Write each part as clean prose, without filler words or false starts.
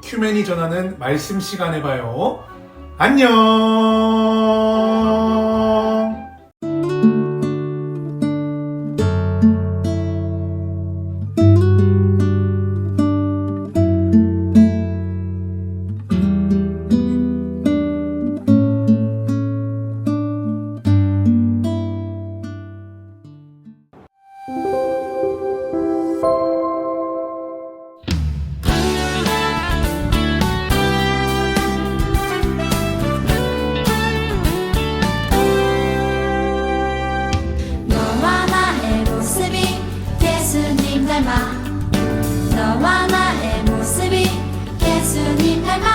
큐맨이 전하는 말씀 시간에 봐요. 안녕. 너와 나의 모습이 예수님 닮아 너와 나의 모습이 예수님 닮아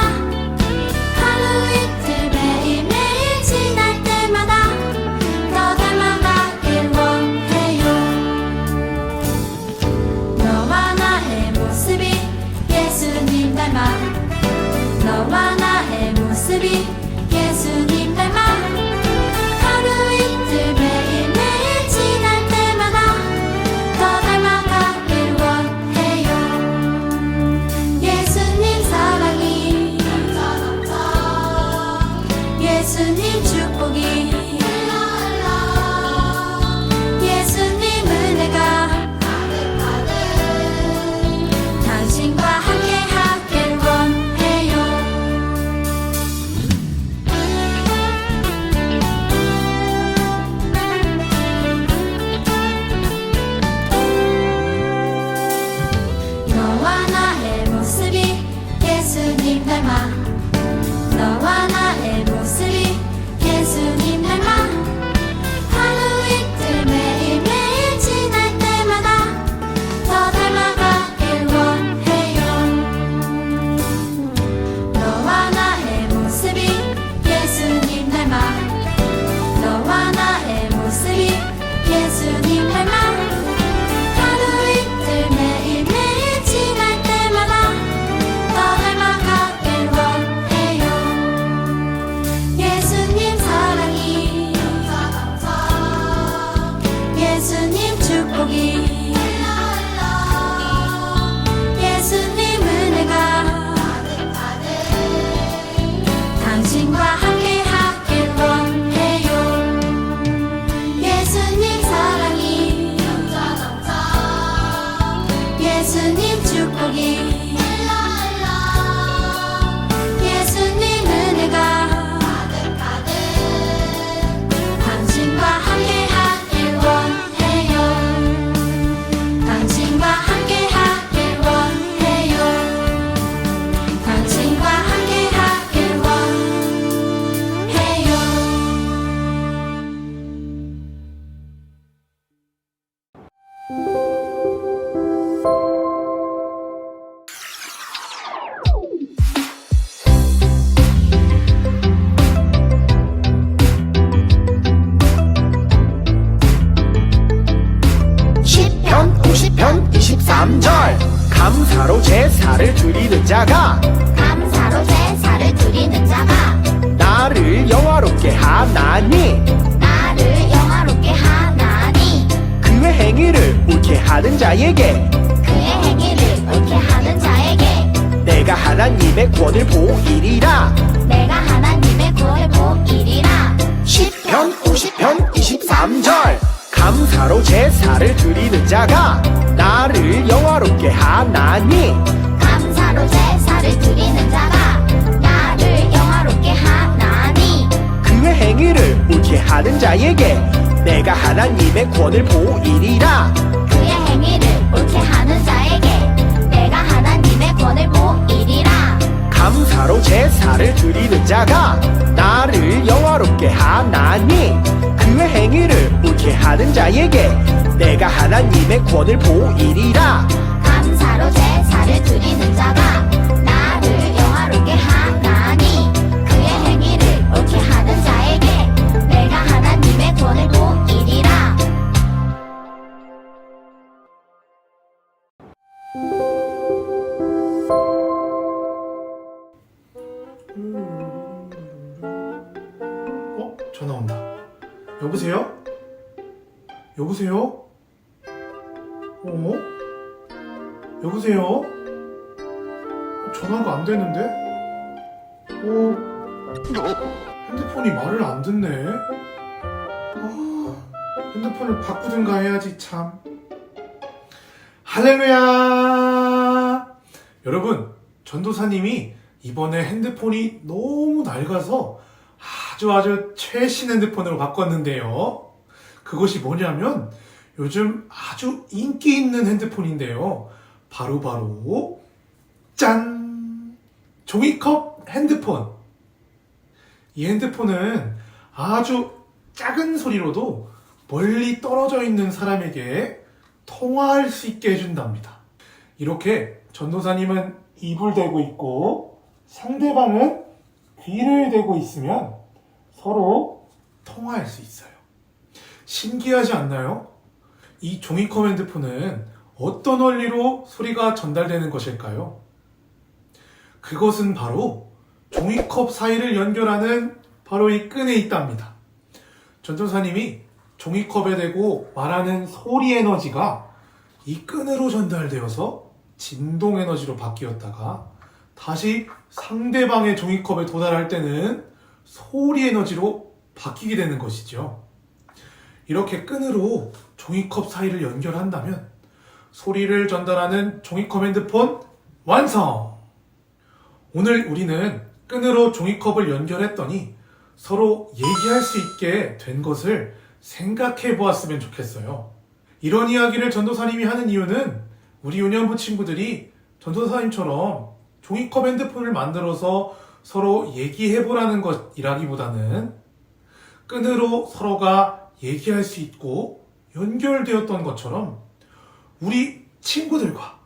하루 이틀 매일매일 지날 때마다 더 닮아가길 원해요. 너와 나의 모습이 예수님 닮아 너와 나의 모습이 예수님 닮아 하루 이틀 매일매일 지날 때마다 더 닮아가길 원해요. 예수님 사랑이 예수님 축복이 예수님 은혜가 당신과 함께 하길 원해요. 너와 나의 모습이 예수님 닮아 너와 나의 모습이 예수님 닮아 하루 이틀 매일매일 지날 때마다 더 닮아가길 원해요. 너와 나의 모습이 예수님 닮아 너와 나의 모습이 예수님 닮아 하루 이틀 매일매일 지날 때마다 더 닮아가길 원해요. 예수님 사랑이 예수님 축복이 예수님 은혜가 당신과 함께 하길 원해요. 예수님 사랑이 예수님 축복이 예수님 은혜가 당신과 함께 하길 원해요. 당신과 함께 하길 원해요. 당신과 함께 하길 원해요. 시편 50편 23절 감사로 제사를 드리는 자가 감사로 제사를 드리는 자가 나를 영화롭게 하나니 나를 영화롭게 하나니 그의 행위를 옳게 하는 자에게 그의 행위를 옳게 하는 자에게 내가 하나님의 권을 보이리라. 내가 하나님의 구원을 보이리라. 시편 50편 23절 감사로 제사를 드리는 자가 나를 영화롭게 하나니 감사로 제사를 드리는 자가 나를 영화롭게 하나니 그의 행위를 옳게 하는 자에게 내가 하나님의 권을 보이리라. 그의 행위를 옳게 하는 자에게 내가 하나님의 권을 보이리라. 감사로 제사를 드리는 자가 나를 영화롭게 하나니 그의 행위를 옳게 하는 자에게 내가 하나님의 권을 보이리라. 감사로 제사를 드리는 자가 나를 영화롭게 하나니 그의 행위를 옳게 하는 자에게 내가 하나님의 권을 보이리라. 전화 온다. 여보세요? 여보세요? 여보세요? 전화가 안 되는데? 핸드폰이 말을 안 듣네. 핸드폰을 바꾸든가 해야지 참. 할렐루야! 여러분, 전도사님이 이번에 핸드폰이 너무 낡아서 아주 최신 핸드폰으로 바꿨는데요. 그것이 뭐냐면 요즘 아주 인기 있는 핸드폰인데요. 바로 짠! 종이컵 핸드폰. 이 핸드폰은 아주 작은 소리로도 멀리 떨어져 있는 사람에게 통화할 수 있게 해준답니다. 이렇게 전도사님은 입을 대고 있고 상대방은 귀를 대고 있으면 서로 통화할 수 있어요. 신기하지 않나요? 이 종이컵 핸드폰은 어떤 원리로 소리가 전달되는 것일까요? 그것은 바로 종이컵 사이를 연결하는 바로 이 끈에 있답니다. 전도사님이 종이컵에 대고 말하는 소리 에너지가 이 끈으로 전달되어서 진동 에너지로 바뀌었다가 다시 상대방의 종이컵에 도달할 때는 소리 에너지로 바뀌게 되는 것이죠. 이렇게 끈으로 종이컵 사이를 연결한다면 소리를 전달하는 종이컵 핸드폰 완성! 오늘 우리는 끈으로 종이컵을 연결했더니 서로 얘기할 수 있게 된 것을 생각해 보았으면 좋겠어요. 이런 이야기를 전도사님이 하는 이유는 우리 유년부 친구들이 전도사님처럼 종이컵 핸드폰을 만들어서 서로 얘기해 보라는 것이라기보다는 끈으로 서로가 얘기할 수 있고 연결되었던 것처럼 우리 친구들과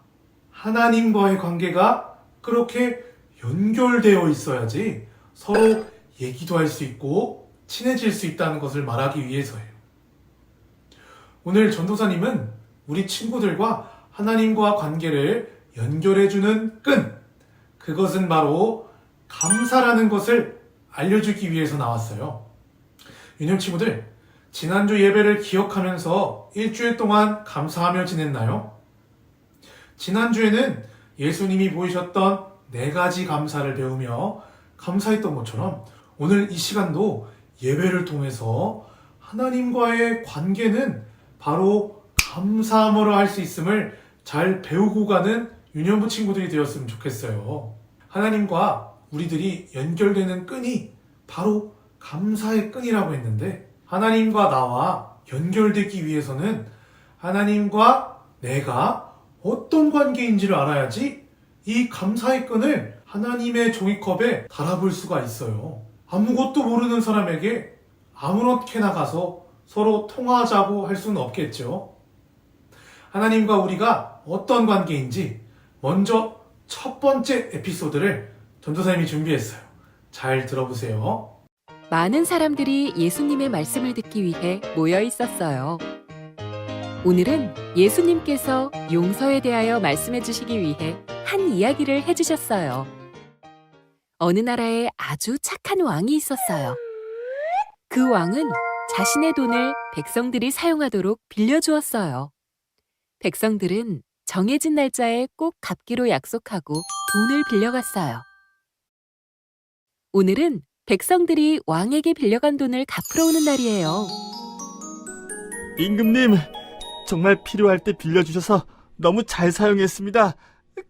하나님과의 관계가 그렇게 연결되어 있어야지 서로 얘기도 할 수 있고 친해질 수 있다는 것을 말하기 위해서예요. 오늘 전도사님은 우리 친구들과 하나님과 관계를 연결해주는 끈, 그것은 바로 감사라는 것을 알려주기 위해서 나왔어요. 유년 친구들, 지난주 예배를 기억하면서 일주일 동안 감사하며 지냈나요? 지난주에는 예수님이 보이셨던 4가지 감사를 배우며 감사했던 것처럼 오늘 이 시간도 예배를 통해서 하나님과의 관계는 바로 감사함으로 할 수 있음을 잘 배우고 가는 유년부 친구들이 되었으면 좋겠어요. 하나님과 우리들이 연결되는 끈이 바로 감사의 끈이라고 했는데 하나님과 나와 연결되기 위해서는 하나님과 내가 어떤 관계인지를 알아야지 이 감사의 끈을 하나님의 종이컵에 달아볼 수가 있어요. 아무것도 모르는 사람에게 아무렇게나 가서 서로 통화하자고 할 수는 없겠죠. 하나님과 우리가 어떤 관계인지 먼저 첫 번째 에피소드를 전도사님이 준비했어요. 잘 들어보세요. 많은 사람들이 예수님의 말씀을 듣기 위해 모여 있었어요. 오늘은 예수님께서 용서에 대하여 말씀해 주시기 위해 한 이야기를 해주셨어요. 어느 나라에 아주 착한 왕이 있었어요. 그 왕은 자신의 돈을 백성들이 사용하도록 빌려주었어요. 백성들은 정해진 날짜에 꼭 갚기로 약속하고 돈을 빌려갔어요. 오늘은 백성들이 왕에게 빌려간 돈을 갚으러 오는 날이에요. 임금님, 정말 필요할 때 빌려주셔서 너무 잘 사용했습니다.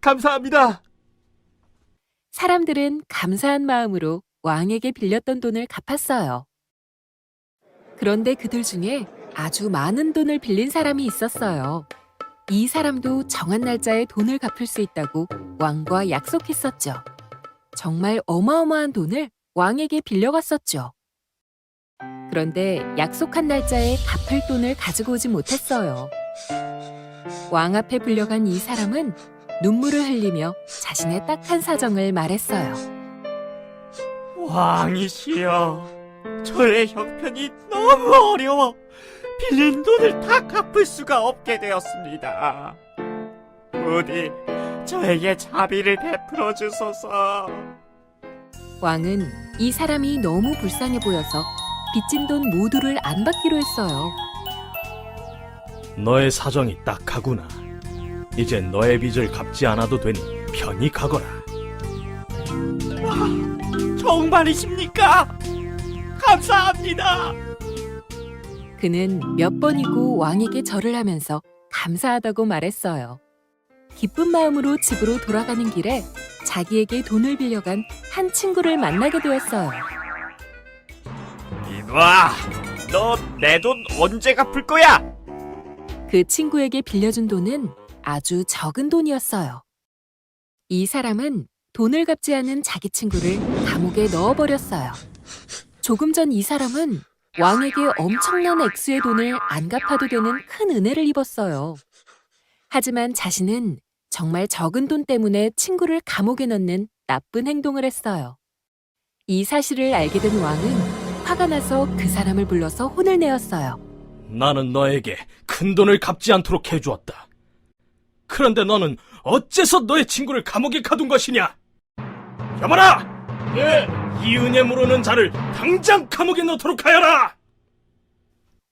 감사합니다. 사람들은 감사한 마음으로 왕에게 빌렸던 돈을 갚았어요. 그런데 그들 중에 아주 많은 돈을 빌린 사람이 있었어요. 이 사람도 정한 날짜에 돈을 갚을 수 있다고 왕과 약속했었죠. 정말 어마어마한 돈을 왕에게 빌려갔었죠. 그런데 약속한 날짜에 갚을 돈을 가지고 오지 못했어요. 왕 앞에 불려간 이 사람은 눈물을 흘리며 자신의 딱한 사정을 말했어요. 왕이시여, 저의 형편이 너무 어려워 빌린 돈을 다 갚을 수가 없게 되었습니다. 부디 저에게 자비를 베풀어 주소서. 왕은 이 사람이 너무 불쌍해 보여서 빚진 돈 모두를 안 받기로 했어요. 너의 사정이 딱하구나. 이제 너의 빚을 갚지 않아도 되니 편히 가거라. 정말이십니까? 감사합니다. 그는 몇 번이고 왕에게 절을 하면서 감사하다고 말했어요. 기쁜 마음으로 집으로 돌아가는 길에 자기에게 돈을 빌려간 한 친구를 만나게 되었어요. 이놈아, 너 내 돈 언제 갚을 거야? 그 친구에게 빌려준 돈은 아주 적은 돈이었어요. 이 사람은 돈을 갚지 않은 자기 친구를 감옥에 넣어버렸어요. 조금 전 이 사람은 왕에게 엄청난 액수의 돈을 안 갚아도 되는 큰 은혜를 입었어요. 하지만 자신은 정말 적은 돈 때문에 친구를 감옥에 넣는 나쁜 행동을 했어요. 이 사실을 알게 된 왕은 화가 나서 그 사람을 불러서 혼을 내었어요. 나는 너에게 큰 돈을 갚지 않도록 해주었다. 그런데 너는 어째서 너의 친구를 감옥에 가둔 것이냐? 여봐라! 이 은혜 모르는 자를 당장 감옥에 넣도록 하여라!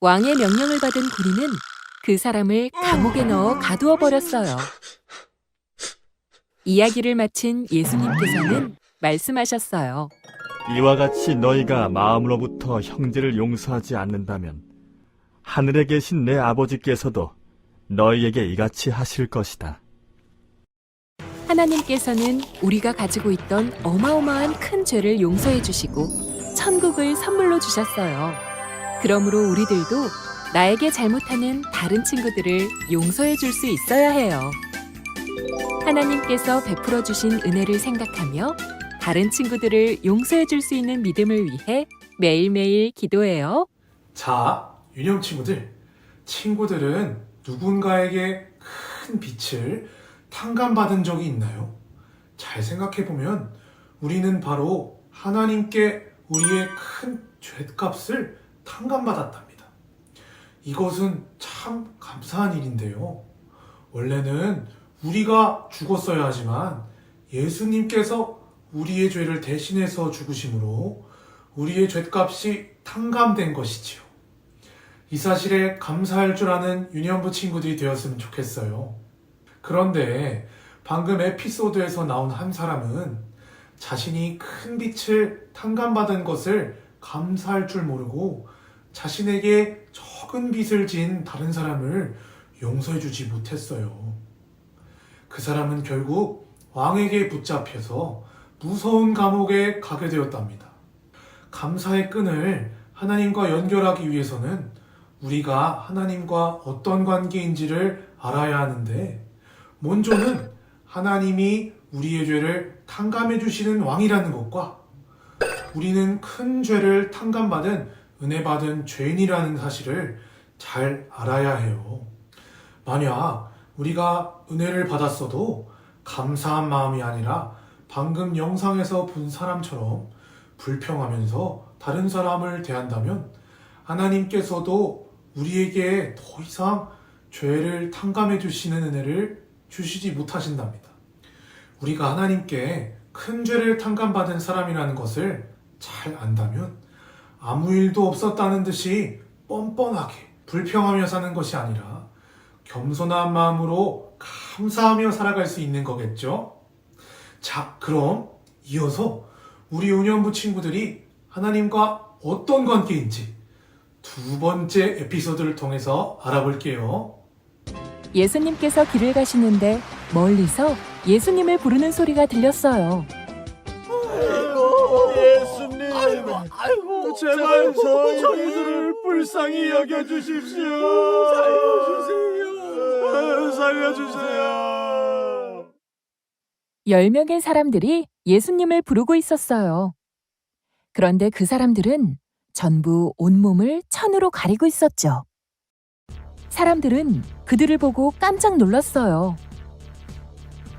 왕의 명령을 받은 구리는 그 사람을 감옥에 넣어 가두어 버렸어요. 이야기를 마친 예수님께서는 말씀하셨어요. 이와 같이 너희가 마음으로부터 형제를 용서하지 않는다면 하늘에 계신 내 아버지께서도 너희에게 이같이 하실 것이다. 하나님께서는 우리가 가지고 있던 어마어마한 큰 죄를 용서해 주시고 천국을 선물로 주셨어요. 그러므로 우리들도 나에게 잘못하는 다른 친구들을 용서해 줄 수 있어야 해요. 하나님께서 베풀어 주신 은혜를 생각하며 다른 친구들을 용서해 줄 수 있는 믿음을 위해 매일매일 기도해요. 자, 유령 친구들은 누군가에게 큰 빛을 탕감받은 적이 있나요? 잘 생각해보면 우리는 바로 하나님께 우리의 큰 죗값을 탕감받았답니다. 이것은 참 감사한 일인데요. 원래는 우리가 죽었어야 하지만 예수님께서 우리의 죄를 대신해서 죽으심으로 우리의 죗값이 탕감된 것이지요. 이 사실에 감사할 줄 아는 유년부 친구들이 되었으면 좋겠어요. 그런데 방금 에피소드에서 나온 한 사람은 자신이 큰 빛을 탕감받은 것을 감사할 줄 모르고 자신에게 적은 빚을 진 다른 사람을 용서해주지 못했어요. 그 사람은 결국 왕에게 붙잡혀서 무서운 감옥에 가게 되었답니다. 감사의 끈을 하나님과 연결하기 위해서는 우리가 하나님과 어떤 관계인지를 알아야 하는데, 먼저는 하나님이 우리의 죄를 탕감해 주시는 왕이라는 것과 우리는 큰 죄를 탕감받은 은혜받은 죄인이라는 사실을 잘 알아야 해요. 만약 우리가 은혜를 받았어도 감사한 마음이 아니라 방금 영상에서 본 사람처럼 불평하면서 다른 사람을 대한다면 하나님께서도 우리에게 더 이상 죄를 탕감해 주시는 은혜를 주시지 못하신답니다. 우리가 하나님께 큰 죄를 탕감받은 사람이라는 것을 잘 안다면 아무 일도 없었다는 듯이 뻔뻔하게 불평하며 사는 것이 아니라 겸손한 마음으로 감사하며 살아갈 수 있는 거겠죠? 자, 그럼 이어서 우리 은연부 친구들이 하나님과 어떤 관계인지 두 번째 에피소드를 통해서 알아볼게요. 예수님께서 길을 가시는데 멀리서 예수님을 부르는 소리가 들렸어요. 예수님, 제발 저희들을 불쌍히 여겨주십시오. 살려주세요. 10명의 사람들이 예수님을 부르고 있었어요. 그런데 그 사람들은 전부 온몸을 천으로 가리고 있었죠. 사람들은 그들을 보고 깜짝 놀랐어요.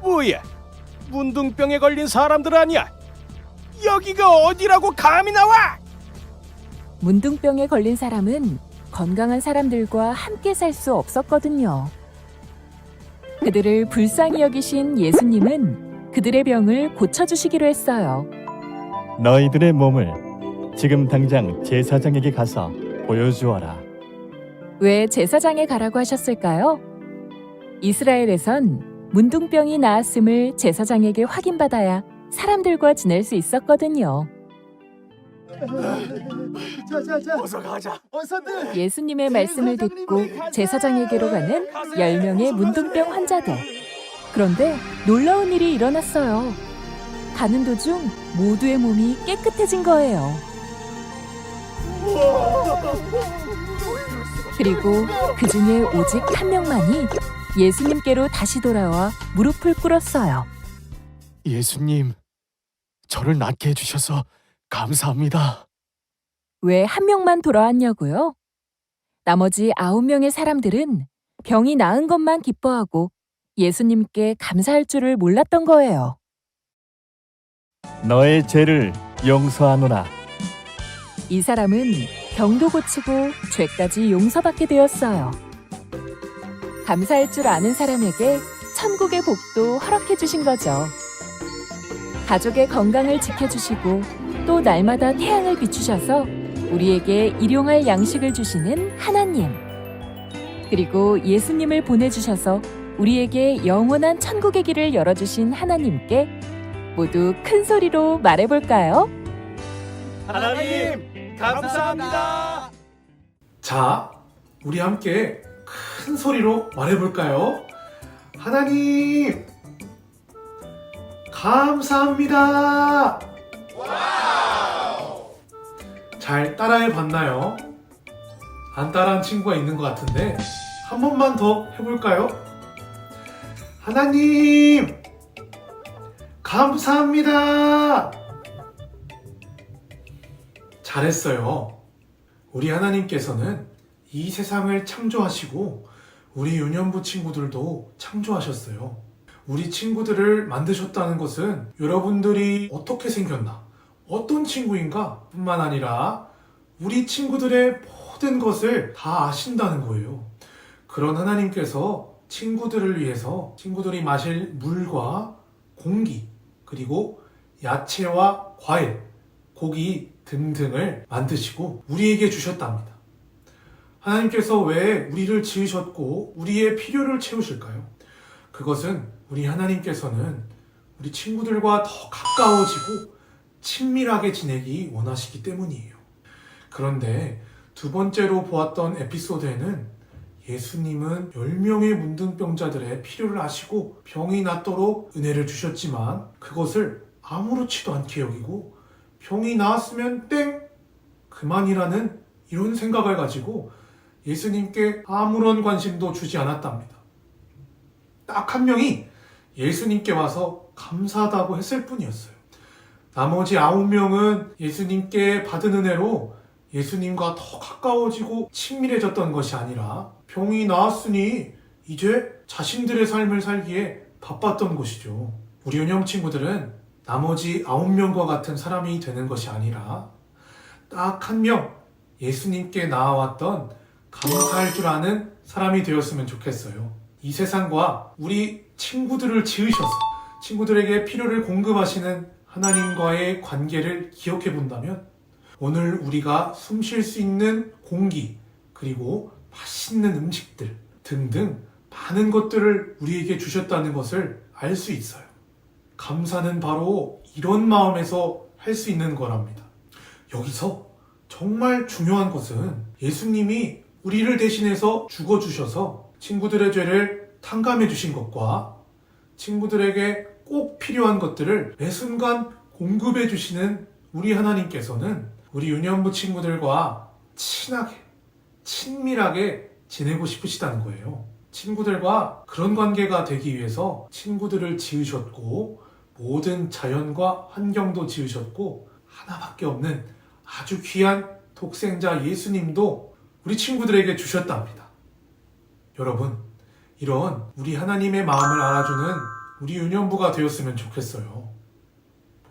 뭐야? 문둥병에 걸린 사람들 아니야? 여기가 어디라고 감히 나와? 문둥병에 걸린 사람은 건강한 사람들과 함께 살 수 없었거든요. 그들을 불쌍히 여기신 예수님은 그들의 병을 고쳐주시기로 했어요. 너희들의 몸을 지금 당장 제사장에게 가서 보여주어라. 왜 제사장에 가라고 하셨을까요? 이스라엘에선 문둥병이 나았음을 제사장에게 확인받아야 사람들과 지낼 수 있었거든요. 자자자, 어서 가자. 어서들. 예수님의 말씀을 듣고 제사장에게로 가는 10명의 문둥병 환자들. 그런데 놀라운 일이 일어났어요. 가는 도중 모두의 몸이 깨끗해진 거예요. 그리고 그 중에 오직 한 명만이 예수님께로 다시 돌아와 무릎을 꿇었어요. 예수님, 저를 낫게 해주셔서 감사합니다. 왜 한 명만 돌아왔냐고요? 나머지 9명의 사람들은 병이 나은 것만 기뻐하고 예수님께 감사할 줄을 몰랐던 거예요. 너의 죄를 용서하노라. 이 사람은 병도 고치고 죄까지 용서받게 되었어요. 감사할 줄 아는 사람에게 천국의 복도 허락해 주신 거죠. 가족의 건강을 지켜주시고 또 날마다 태양을 비추셔서 우리에게 일용할 양식을 주시는 하나님. 그리고 예수님을 보내주셔서 우리에게 영원한 천국의 길을 열어주신 하나님께 모두 큰 소리로 말해볼까요? 하나님, 감사합니다. 자, 우리 함께 큰 소리로 말해볼까요? 하나님, 감사합니다. 잘 따라해 봤나요? 안 따라한 친구가 있는 것 같은데 한 번만 더 해볼까요? 하나님, 감사합니다. 잘했어요. 우리 하나님께서는 이 세상을 창조하시고 우리 유년부 친구들도 창조하셨어요. 우리 친구들을 만드셨다는 것은 여러분들이 어떻게 생겼나, 어떤 친구인가 뿐만 아니라 우리 친구들의 모든 것을 다 아신다는 거예요. 그런 하나님께서 친구들을 위해서 친구들이 마실 물과 공기, 그리고 야채와 과일, 고기 등등을 만드시고 우리에게 주셨답니다. 하나님께서 왜 우리를 지으셨고 우리의 필요를 채우실까요? 그것은 우리 하나님께서는 우리 친구들과 더 가까워지고 친밀하게 지내기 원하시기 때문이에요. 그런데 두 번째로 보았던 에피소드에는 예수님은 10명의 문둥병자들의 필요를 아시고 병이 낫도록 은혜를 주셨지만 그것을 아무렇지도 않게 여기고 병이 나았으면 땡! 그만이라는 이런 생각을 가지고 예수님께 아무런 관심도 주지 않았답니다. 딱 한 명이 예수님께 와서 감사하다고 했을 뿐이었어요. 나머지 9명은 예수님께 받은 은혜로 예수님과 더 가까워지고 친밀해졌던 것이 아니라 병이 나았으니 이제 자신들의 삶을 살기에 바빴던 것이죠. 우리 은영 친구들은 나머지 9명과 같은 사람이 되는 것이 아니라 딱 한 명 예수님께 나아왔던 감사할 줄 아는 사람이 되었으면 좋겠어요. 이 세상과 우리 친구들을 지으셔서 친구들에게 필요를 공급하시는 하나님과의 관계를 기억해 본다면 오늘 우리가 숨 쉴 수 있는 공기, 그리고 맛있는 음식들 등등 많은 것들을 우리에게 주셨다는 것을 알 수 있어요. 감사는 바로 이런 마음에서 할 수 있는 거랍니다. 여기서 정말 중요한 것은 예수님이 우리를 대신해서 죽어주셔서 친구들의 죄를 탕감해 주신 것과 친구들에게 꼭 필요한 것들을 매 순간 공급해 주시는 우리 하나님께서는 우리 유년부 친구들과 친하게, 친밀하게 지내고 싶으시다는 거예요. 친구들과 그런 관계가 되기 위해서 친구들을 지으셨고 모든 자연과 환경도 지으셨고 하나밖에 없는 아주 귀한 독생자 예수님도 우리 친구들에게 주셨답니다. 여러분, 이런 우리 하나님의 마음을 알아주는 우리 유년부가 되었으면 좋겠어요.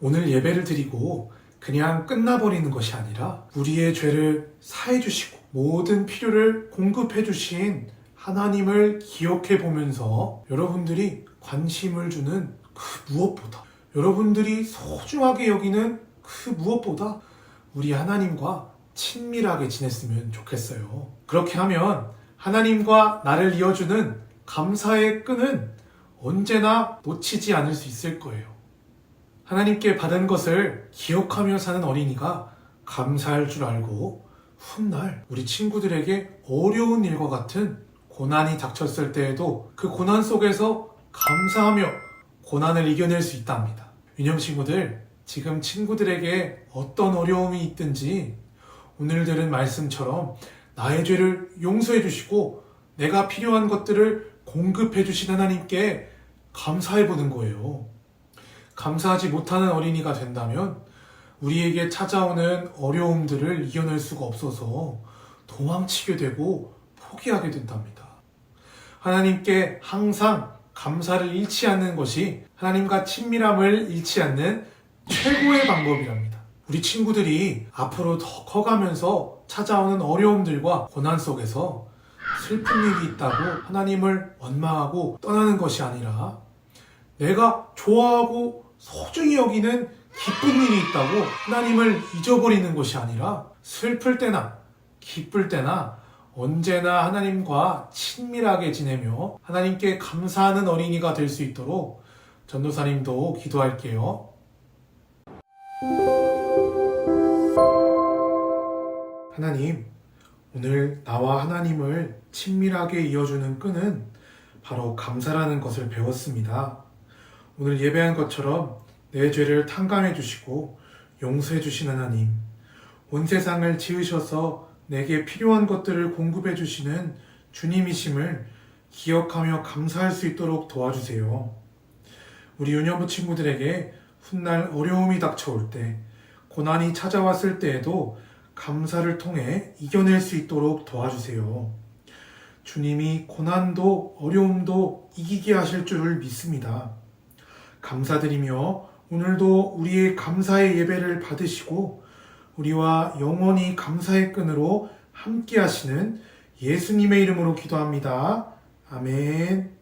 오늘 예배를 드리고 그냥 끝나버리는 것이 아니라 우리의 죄를 사해주시고 모든 필요를 공급해주신 하나님을 기억해 보면서 여러분들이 관심을 주는 그 무엇보다, 여러분들이 소중하게 여기는 그 무엇보다 우리 하나님과 친밀하게 지냈으면 좋겠어요. 그렇게 하면 하나님과 나를 이어주는 감사의 끈은 언제나 놓치지 않을 수 있을 거예요. 하나님께 받은 것을 기억하며 사는 어린이가 감사할 줄 알고 훗날 우리 친구들에게 어려운 일과 같은 고난이 닥쳤을 때에도 그 고난 속에서 감사하며 고난을 이겨낼 수 있답니다. 유념 친구들, 지금 친구들에게 어떤 어려움이 있든지 오늘 들은 말씀처럼 나의 죄를 용서해 주시고 내가 필요한 것들을 공급해 주신 하나님께 감사해 보는 거예요. 감사하지 못하는 어린이가 된다면 우리에게 찾아오는 어려움들을 이겨낼 수가 없어서 도망치게 되고 포기하게 된답니다. 하나님께 항상 감사를 잃지 않는 것이 하나님과 친밀함을 잃지 않는 최고의 방법이랍니다. 우리 친구들이 앞으로 더 커가면서 찾아오는 어려움들과 고난 속에서 슬픈 일이 있다고 하나님을 원망하고 떠나는 것이 아니라 내가 좋아하고 소중히 여기는 기쁜 일이 있다고 하나님을 잊어버리는 것이 아니라 슬플 때나 기쁠 때나 언제나 하나님과 친밀하게 지내며 하나님께 감사하는 어린이가 될 수 있도록 전도사님도 기도할게요. 하나님, 오늘 나와 하나님을 친밀하게 이어주는 끈은 바로 감사라는 것을 배웠습니다. 오늘 예배한 것처럼 내 죄를 탕감해 주시고 용서해 주신 하나님, 온 세상을 지으셔서 내게 필요한 것들을 공급해 주시는 주님이심을 기억하며 감사할 수 있도록 도와주세요. 우리 유년부 친구들에게 훗날 어려움이 닥쳐올 때, 고난이 찾아왔을 때에도 감사를 통해 이겨낼 수 있도록 도와주세요. 주님이 고난도 어려움도 이기게 하실 줄을 믿습니다. 감사드리며 오늘도 우리의 감사의 예배를 받으시고 우리와 영원히 감사의 끈으로 함께 하시는 예수님의 이름으로 기도합니다. 아멘.